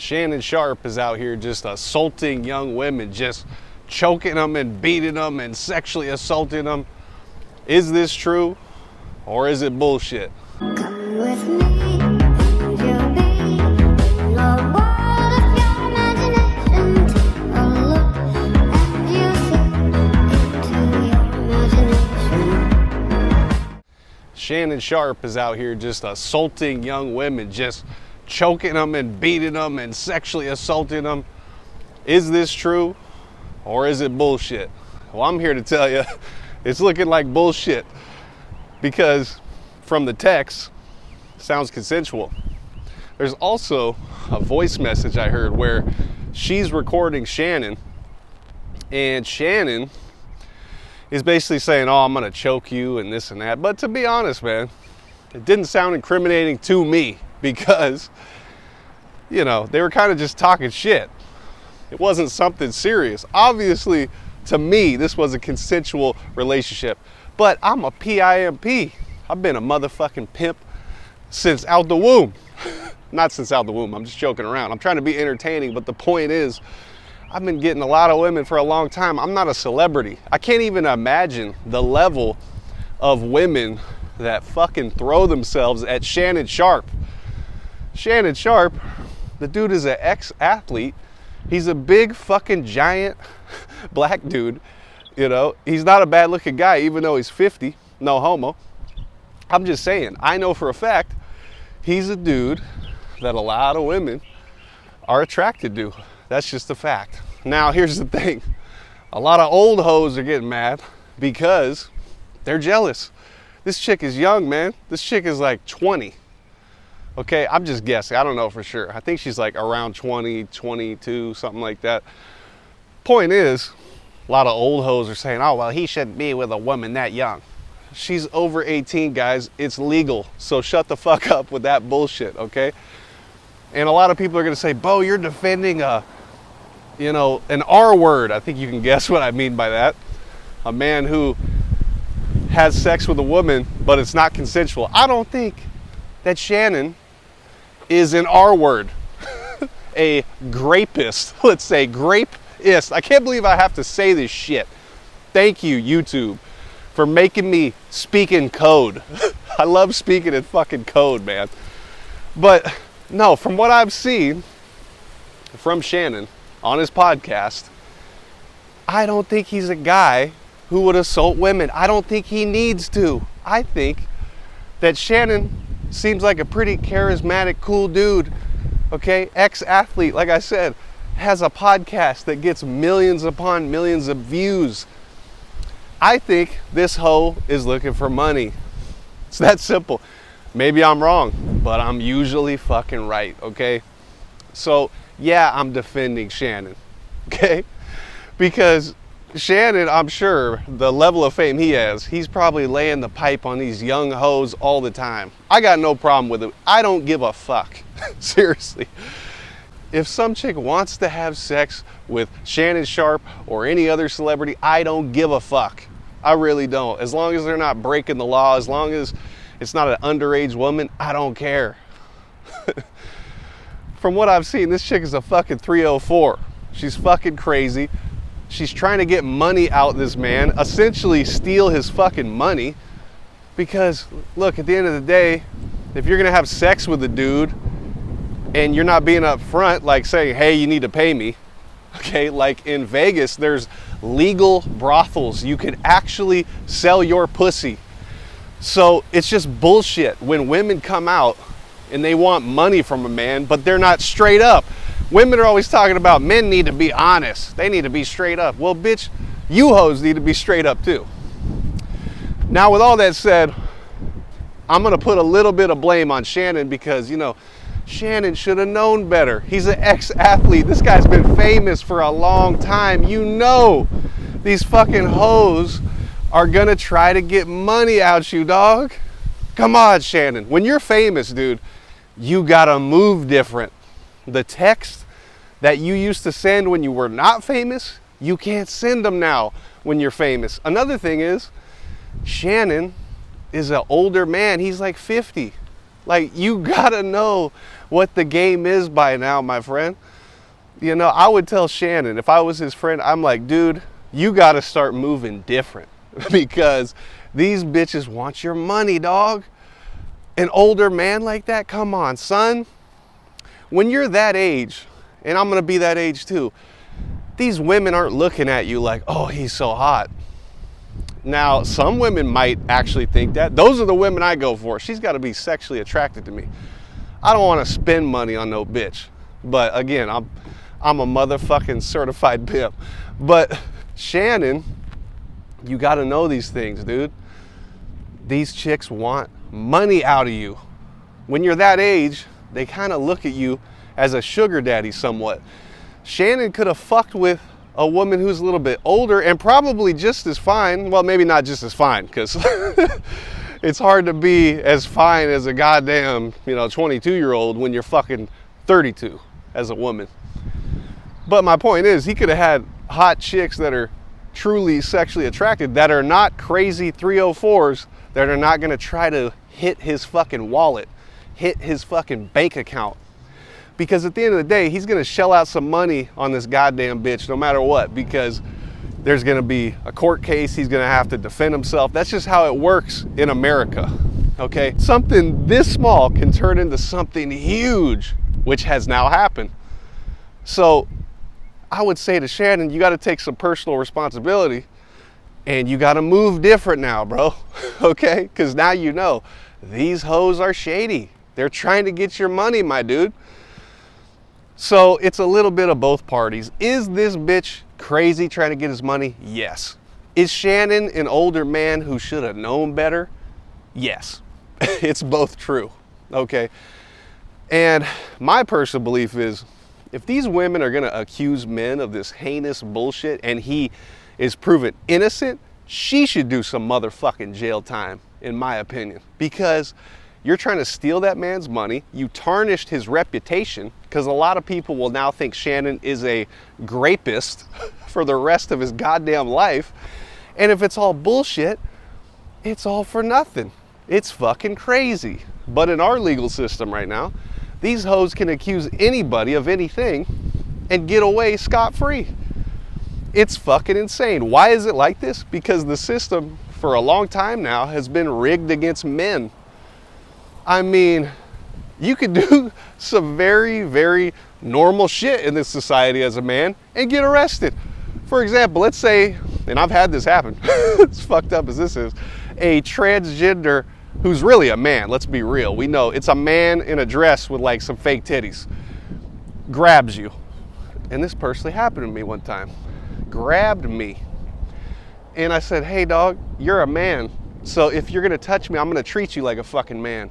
Shannon Sharpe is out here just assaulting young women, just choking them and beating them and sexually assaulting them. Is this true or is it bullshit? Come with me, and you'll be in the world of your imagination. Take a look and you see into your imagination. Shannon Sharpe is out here just assaulting young women, just choking them and beating them and sexually assaulting them. Is this true or is it bullshit? Well, I'm here to tell you it's looking like bullshit, because from the text, it sounds consensual. There's also a voice message I heard where she's recording Shannon, and Shannon is basically saying, oh, I'm gonna choke you and this and that. But to be honest, man, it didn't sound incriminating to me, because, you know, they were kind of just talking shit. It wasn't something serious. Obviously, to me, this was a consensual relationship. But I'm a PIMP. I've been a motherfucking pimp since out the womb. Not since out the womb, I'm just joking around. I'm trying to be entertaining, but the point is, I've been getting a lot of women for a long time. I'm not a celebrity. I can't even imagine the level of women that fucking throw themselves at Shannon Sharpe. Shannon Sharpe, the dude is an ex-athlete. He's a big fucking giant black dude. You know, he's not a bad looking guy, even though he's 50, no homo. I'm just saying, I know for a fact, he's a dude that a lot of women are attracted to. That's just a fact. Now, here's the thing. A lot of old hoes are getting mad because they're jealous. This chick is young, man. This chick is like 20. Okay, I'm just guessing. I don't know for sure. I think she's like around 20, 22, something like that. Point is, a lot of old hoes are saying, oh, well, he shouldn't be with a woman that young. She's over 18, guys. It's legal. So shut the fuck up with that bullshit, okay? And a lot of people are going to say, Bo, you're defending an R word. I think you can guess what I mean by that. A man who has sex with a woman, but it's not consensual. I don't think that Shannon is an R word. A grapist. Let's say grapist. I can't believe I have to say this shit. Thank you, YouTube, for making me speak in code. I love speaking in fucking code, man. But no, from what I've seen from Shannon on his podcast, I don't think he's a guy who would assault women. I don't think he needs to. I think that Shannon seems like a pretty charismatic, cool dude. Okay, ex-athlete, like I said, has a podcast that gets millions upon millions of views. I think this hoe is looking for money. It's that simple. Maybe I'm wrong, but I'm usually fucking right, okay? So, yeah, I'm defending Shannon, okay? Because Shannon, I'm sure, the level of fame he has, he's probably laying the pipe on these young hoes all the time. I got no problem with it. I don't give a fuck. Seriously. If some chick wants to have sex with Shannon Sharpe or any other celebrity, I don't give a fuck. I really don't. As long as they're not breaking the law, as long as it's not an underage woman, I don't care. From what I've seen, this chick is a fucking 304. She's fucking crazy. She's trying to get money out this man, essentially steal his fucking money. Because, look, at the end of the day, if you're gonna have sex with a dude and you're not being upfront, like saying, hey, you need to pay me, okay? Like in Vegas, there's legal brothels. You could actually sell your pussy. So it's just bullshit when women come out and they want money from a man, but they're not straight up. Women are always talking about men need to be honest. They need to be straight up. Well, bitch, you hoes need to be straight up too. Now, with all that said, I'm going to put a little bit of blame on Shannon because, you know, Shannon should have known better. He's an ex-athlete. This guy's been famous for a long time. You know these fucking hoes are going to try to get money out you, dog. Come on, Shannon. When you're famous, dude, you got to move different. The text that you used to send when you were not famous, you can't send them now when you're famous. Another thing is, Shannon is an older man. He's like 50. Like, you gotta know what the game is by now, my friend. You know, I would tell Shannon, if I was his friend, I'm like, dude, you gotta start moving different because these bitches want your money, dog. An older man like that, come on, son. When you're that age, and I'm gonna be that age too, these women aren't looking at you like, oh, he's so hot. Now, some women might actually think that. Those are the women I go for. She's gotta be sexually attracted to me. I don't wanna spend money on no bitch. But again, I'm a motherfucking certified pimp. But Shannon, you gotta know these things, dude. These chicks want money out of you. When you're that age, they kind of look at you as a sugar daddy somewhat. Shannon could have fucked with a woman who's a little bit older and probably just as fine. Well, maybe not just as fine, because it's hard to be as fine as a goddamn, 22-year-old when you're fucking 32 as a woman. But my point is, he could have had hot chicks that are truly sexually attracted, that are not crazy 304s, that are not gonna try to hit his fucking wallet, hit his fucking bank account. Because at the end of the day, he's gonna shell out some money on this goddamn bitch no matter what, because there's gonna be a court case, he's gonna have to defend himself. That's just how it works in America, okay? Something this small can turn into something huge, which has now happened. So I would say to Shannon, you gotta take some personal responsibility and you gotta move different now, bro, okay? Because now you know, these hoes are shady. They're trying to get your money, my dude. So it's a little bit of both parties. Is this bitch crazy trying to get his money? Yes. Is Shannon an older man who should have known better? Yes. It's both true, okay? And my personal belief is, if these women are gonna accuse men of this heinous bullshit and he is proven innocent, she should do some motherfucking jail time, in my opinion. Because you're trying to steal that man's money, you tarnished his reputation, because a lot of people will now think Shannon is a grapist for the rest of his goddamn life. And if it's all bullshit, it's all for nothing. It's fucking crazy. But in our legal system right now, these hoes can accuse anybody of anything and get away scot-free. It's fucking insane. Why is it like this? Because the system for a long time now has been rigged against men. I mean, you could do some very, very normal shit in this society as a man and get arrested. For example, let's say, and I've had this happen, as fucked up as this is, a transgender who's really a man, let's be real. We know it's a man in a dress with like some fake titties, grabs you. And this personally happened to me one time. Grabbed me. And I said, hey dog, you're a man. So if you're gonna touch me, I'm gonna treat you like a fucking man.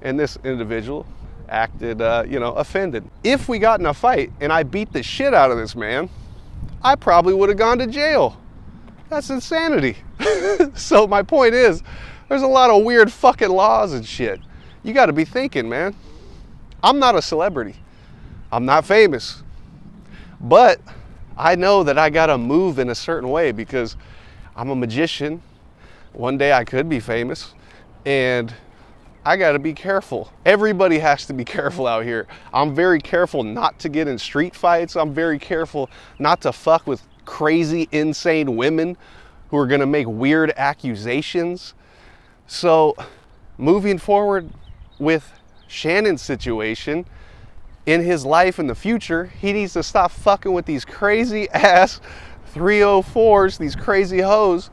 And this individual acted, offended. If we got in a fight and I beat the shit out of this man, I probably would have gone to jail. That's insanity. So my point is, there's a lot of weird fucking laws and shit. You gotta be thinking, man. I'm not a celebrity. I'm not famous. But I know that I gotta move in a certain way because I'm a magician. One day I could be famous, and I gotta be careful. Everybody has to be careful out here. I'm very careful not to get in street fights. I'm very careful not to fuck with crazy, insane women who are gonna make weird accusations. So moving forward with Shannon's situation, in his life in the future, he needs to stop fucking with these crazy ass 304s, these crazy hoes,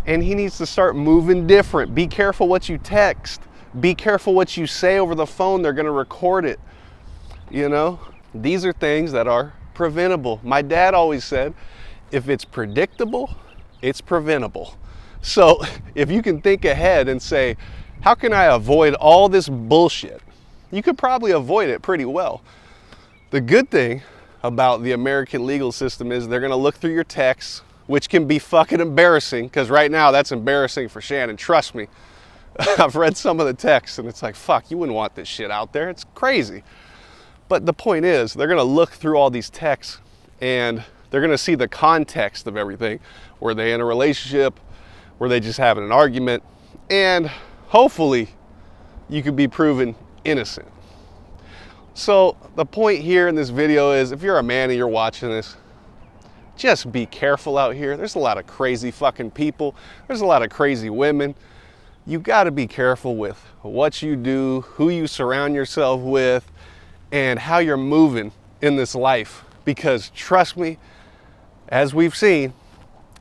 and he needs to start moving different. Be careful what you text. Be careful what you say over the phone. They're gonna record it. These are things that are preventable. My dad always said, if it's predictable, it's preventable. So if you can think ahead and say, how can I avoid all this bullshit? You could probably avoid it pretty well. The good thing about the American legal system is they're gonna look through your texts, which can be fucking embarrassing, because right now that's embarrassing for Shannon, trust me. I've read some of the texts and it's like, fuck, you wouldn't want this shit out there, it's crazy. But the point is, they're gonna look through all these texts and they're gonna see the context of everything. Were they in a relationship? Were they just having an argument? And hopefully you could be proven innocent. So the point here in this video is, if you're a man and you're watching this, just be careful out here. There's a lot of crazy fucking people. There's a lot of crazy women. You got to be careful with what you do, who you surround yourself with, and how you're moving in this life. Because trust me, as we've seen,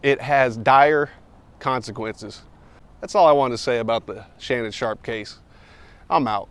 it has dire consequences. That's all I want to say about the Shannon Sharpe case. I'm out.